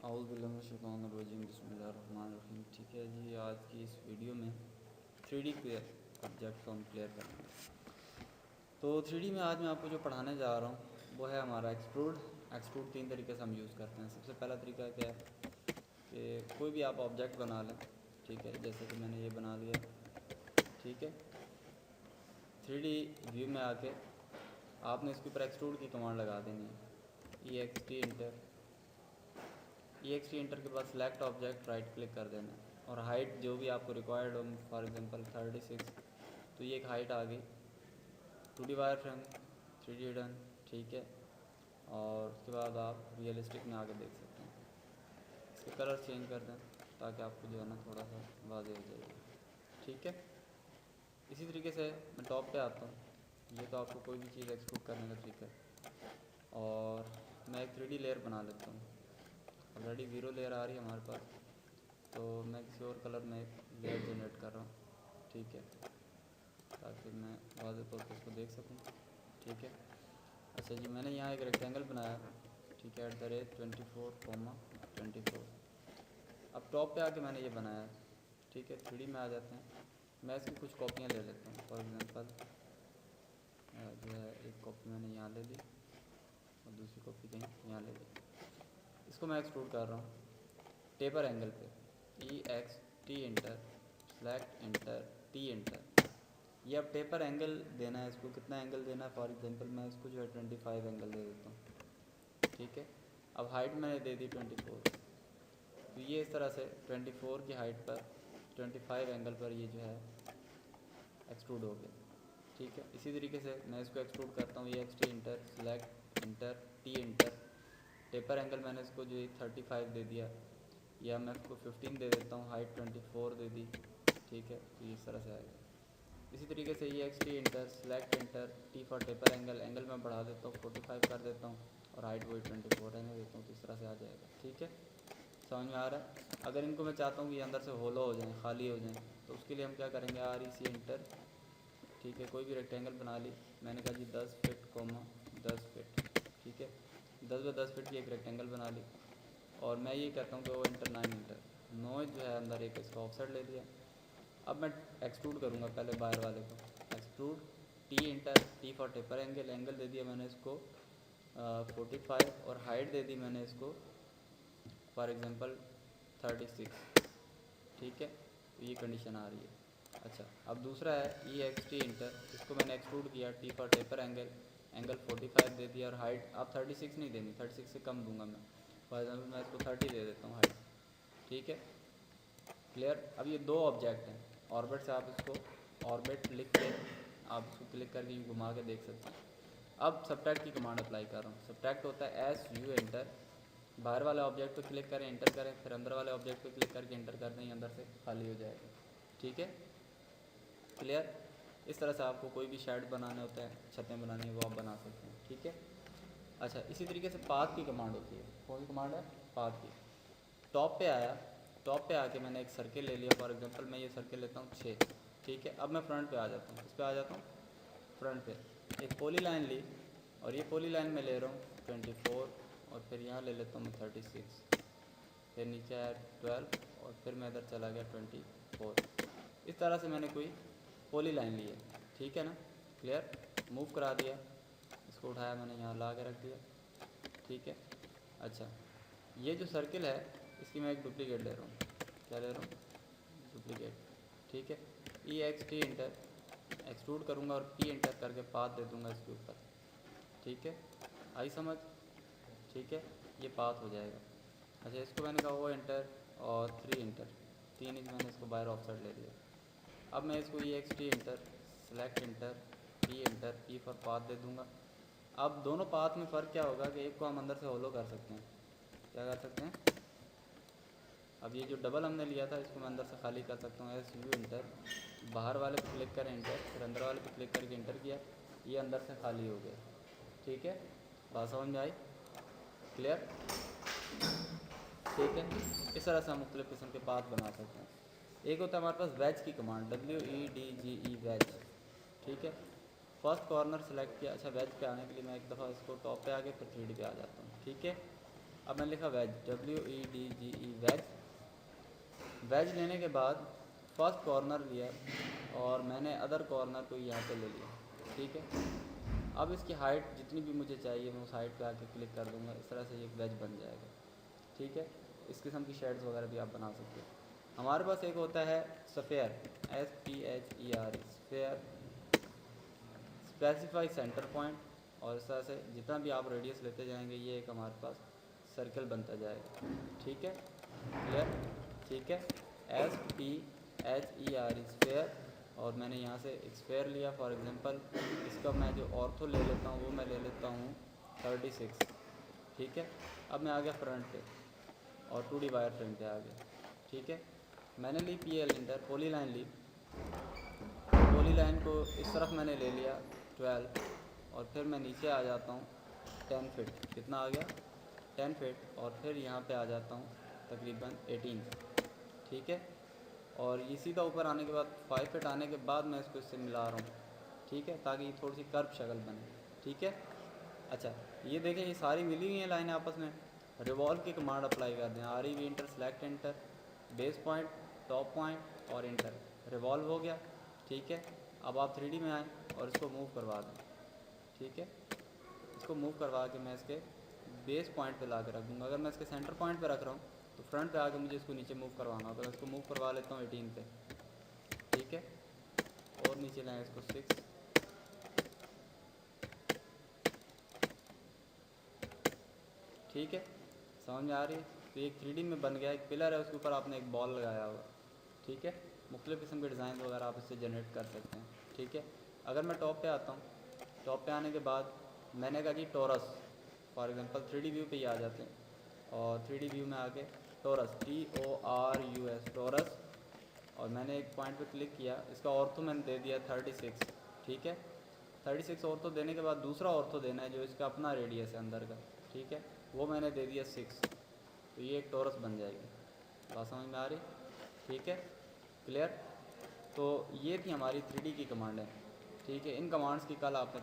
औज़ुबिल्लाहिमिनश्शैतानिर्रजीम बिस्मिल्लाहिर्रहमानिर्रहीम। ठीक है जी, आज की इस वीडियो में 3D क्लियर ऑब्जेक्ट को हम क्लियर करेंगे। तो 3D में आज मैं आपको जो पढ़ाने जा रहा हूँ वो है हमारा एक्सट्रूड 3 तरीके से हम यूज़ करते हैं। सबसे पहला तरीका क्या है कि कोई भी आप ऑब्जेक्ट बना लें, ठीक है, जैसे कि मैंने ये बना लिया, ठीक है। 3D व्यू में आके आपने इसके ऊपर एक्सट्रूड की कमांड लगा देनी है, EXT इंटर के बाद सिलेक्ट ऑब्जेक्ट राइट क्लिक कर देना है और हाइट जो भी आपको रिक्वायर्ड हो, फॉर एग्जांपल 36, तो ये एक हाइट आ गई। 2D wire frame 3D done, ठीक है। और उसके बाद आप रियलिस्टिक में आगे देख सकते हैं। इसके कलर चेंज कर दें ताकि आपको जो है ना थोड़ा सा वाज़ेह हो जाएगा, ठीक है। इसी तरीके से मैं टॉप पे आता हूँ। ये तो आपको कोई भी चीज़ एक्सट्रूड करने का तरीका है। और मैं एक 3D लेयर बना लेता हूँ। ऑलरेडी 0 लेयर आ रही है हमारे पास, तो मैं किसी और कलर में एक लेयर जनरेट कर रहा हूँ, ठीक है, ताकि मैं वाज़ेह तौर पर इसको देख सकूँ, ठीक है। अच्छा जी, मैंने यहाँ एक रेक्टेंगल बनाया, ठीक है, @24, 24। अब टॉप पे आके मैंने ये बनाया, ठीक है। 3D में आ जाते हैं। मैं इसकी कुछ कॉपियाँ ले लेता हूँ। फॉर एग्जांपल जो है एक कॉपी मैंने यहाँ ले ली और दूसरी कॉपी कहीं यहाँ ले ली। इसको मैं एक्सट्रूड कर रहा हूँ टेपर एंगल पे, EXT enter, select inter, T inter. ये अब टेपर एंगल देना है, इसको कितना एंगल देना है। फॉर एग्जांपल मैं इसको जो है 25 एंगल दे देता हूँ, ठीक है। अब हाइट मैंने दे दी 24, तो ये इस तरह से 24 की हाइट पर 25 एंगल पर ये जो है एक्सट्रूड हो गया, ठीक है। इसी तरीके से मैं इसको एक्सट्रूड करता हूँ, EXT enter, select inter, T inter. Taper angle मैंने इसको जो 35 दे दिया, या मैं इसको 15 दे देता हूँ, हाइट 24 दे दी, ठीक है। तो इस तरह से आएगा। इसी तरीके से EXT enter, select inter, T for taper angle, angle मैं बढ़ा देता हूँ, 45 कर देता हूँ और हाइट वही 24 रहने देता हूँ। तो इस तरह से आ जाएगा, ठीक है। समझ में आ रहा है। अगर इनको मैं चाहता हूँ कि अंदर से होलो हो जाएँ, खाली हो जाएँ, तो उसके लिए हम क्या करेंगे, REC इंटर, ठीक है। कोई भी रेक्टेंगल बना ली, मैंने कहा जी 10 फीट, 10 फीट, ठीक है। 10 बाय 10 फीट की एक रेक्टेंगल बना ली और मैं ये कहता हूँ कि वो इंटर 9 इंटर 9 जो है अंदर एक इसका ऑफसेट ले लिया। अब मैं एक्सट्रूड करूँगा पहले बाहर वाले को, extrude T enter, T for taper angle, angle दे दिया मैंने इसको 45 और हाइट दे दी मैंने इसको फॉर एग्जांपल 36, ठीक है। तो ये कंडीशन आ रही है। अच्छा, अब दूसरा है EXT इंटर, इसको मैंने एक्सट्रूड किया, T for taper angle, angle 45 दे दिया और हाइट आप 36 नहीं देनी, 36 से कम दूंगा मैं। फॉर एग्जांपल मैं इसको 30 दे देता हूँ हाइट, ठीक है। क्लियर। अब ये दो ऑब्जेक्ट हैं, ऑर्बिट से आप इसको ऑर्बिट लिख के आप इसको क्लिक करके घुमा के देख सकते हैं। अब सब्ट्रैक्ट की कमांड अप्लाई कर रहा हूँ। सब्ट्रैक्ट होता है SU इंटर, बाहर वाले ऑब्जेक्ट पे क्लिक करें, इंटर करें, फिर अंदर वाले ऑब्जेक्ट पे क्लिक करके इंटर कर दें, अंदर से खाली हो जाएगा, ठीक है। क्लियर। इस तरह से आपको कोई भी शेड बनाने होता है, छतें बनानी है, वो आप बना सकते हैं, ठीक है। अच्छा, इसी तरीके से पाथ की कमांड होती है। कौन सी कमांड है, पाथ की। टॉप पे आया, टॉप पे आके मैंने एक सर्किल ले लिया, फॉर एग्जांपल मैं ये सर्किल लेता हूँ 6, ठीक है। अब मैं फ्रंट पे आ जाता हूँ, इस पर आ जाता हूँ, फ्रंट पे एक पॉली लाइन ली और ये पॉली लाइन में ले रहा हूँ 24 और फिर यहाँ ले लेता हूँ मैं 36, फिर नीचे आया 12 और फिर मैं इधर चला गया 24। इस तरह से मैंने कोई पॉली लाइन ली है, ठीक है ना। क्लियर। मूव करा दिया, इसको उठाया मैंने यहाँ ला के रख दिया, ठीक है। अच्छा, ये जो सर्किल है इसकी मैं एक डुप्लीकेट ले रहा हूँ। क्या ले रहा हूँ, डुप्लीकेट, ठीक है। EXT इंटर, एक्सट्रूड करूँगा और P इंटर करके पाथ दे दूँगा इसके ऊपर, ठीक है। आई समझ, ठीक है। ये पाथ हो जाएगा। अच्छा, इसको मैंने कहा O इंटर और 3 इंटर, 3 इंच मैंने इसको बाहर ऑफसेट ले लिया। अब मैं इसको EXT enter, select enter, P enter, P for path दे दूँगा। अब दोनों पाथ में फ़र्क क्या होगा कि एक को हम अंदर से होलो कर सकते हैं। क्या कर सकते हैं, अब ये जो डबल हमने लिया था इसको मैं अंदर से खाली कर सकता हूँ। SU इंटर, बाहर वाले पे क्लिक करें इंटर, फिर अंदर वाले पे क्लिक करके इंटर किया, ये अंदर से खाली हो गया, ठीक है। बात समझ में आई। क्लियर, ठीक है। इस तरह से हम मुख्तलिफ़ किस्म के पाथ बना सकते हैं। एक होता है हमारे पास वेज की कमांड, WEDGE वेज, ठीक है। फर्स्ट कॉर्नर सेलेक्ट किया। अच्छा, वेज पे आने के लिए मैं एक दफ़ा इसको टॉप पे आके फिर 3D पे आ जाता हूँ, ठीक है। अब मैंने लिखा वेज, WEDGE वेज। वेज लेने के बाद फर्स्ट कॉर्नर लिया और मैंने अदर कॉर्नर को यहाँ पे ले लिया, ठीक है। अब इसकी हाइट जितनी भी मुझे चाहिए मैं उस हाइट पे आके क्लिक कर दूँगा, इस तरह से ये वेज बन जाएगा, ठीक है। इस किस्म की शेड्स वगैरह भी आप बना सकते हो। हमारे पास एक होता है sphere, SPHER, sphere, specify centre point, और इस तरह से जितना भी आप रेडियस लेते जाएंगे ये एक हमारे पास सर्कल बनता जाएगा, ठीक है, क्लियर, ठीक है। SPHER स्फेयर, और मैंने यहाँ से एक स्फेयर लिया। फॉर एग्जांपल इसका मैं जो ऑर्थो ले लेता हूँ वो मैं ले लेता हूँ 36, ठीक है। अब मैं आ गया फ्रंट पे और 2D वायर फ्रेम पे आ गया, ठीक है। मैंने ली PL इंटर, पॉली लाइन ली, पॉली लाइन को इस तरफ मैंने ले लिया 12, और फिर मैं नीचे आ जाता हूँ 10 फीट, कितना आ गया 10 फीट, और फिर यहाँ पे आ जाता हूँ तकरीबन 18, ठीक है। और ये सीधा ऊपर आने के बाद 5 फीट आने के बाद मैं इसको इससे मिला रहा हूँ, ठीक है, ताकि ये थोड़ी सी कर्व शक्ल बने, ठीक है। अच्छा, ये देखें ये सारी मिली हुई हैं लाइनें आपस में। रिवॉल्व की कमांड अप्लाई कर दें, REV inter, select inter, base point, top point और इंटर, रिवॉल्व हो गया, ठीक है। अब आप 3D में आएँ और इसको मूव करवा दें, ठीक है। इसको मूव करवा के मैं इसके बेस पॉइंट पे ला के रख दूँगा। अगर मैं इसके सेंटर पॉइंट पे रख रहा हूँ तो फ्रंट पे आके मुझे इसको नीचे मूव करवाना होगा। मैं इसको मूव करवा लेता हूँ 18 पे, ठीक है, और नीचे लाएँ इसको 6, ठीक है, समझ में आ रही है। तो एक 3D में बन गया, एक पिलर है उसके ऊपर आपने एक बॉल लगाया हुआ, ठीक है। मुख्तलिफ़ किस्म के डिज़ाइन वगैरह आप इससे जनरेट कर सकते हैं, ठीक है। अगर मैं टॉप पे आता हूँ, टॉप पे आने के बाद मैंने कहा जी torus, for example 3D view पे ही आ जाते हैं, और 3D व्यू में आके टोरस, TORUS, टोरस, और मैंने एक पॉइंट पे क्लिक किया, इसका ऑर्थो मैंने दे दिया 36, ठीक है। 36 ऑर्थो देने के बाद दूसरा ऑर्थो देना है जो इसका अपना रेडियस है अंदर का, ठीक है, वो मैंने दे दिया 6, तो ये एक टोरस बन जाएगी। बात समझ में आ रही, ठीक है, क्लियर। तो ये थी हमारी 3D की कमांड है, ठीक है। इन कमांड्स की कल आपने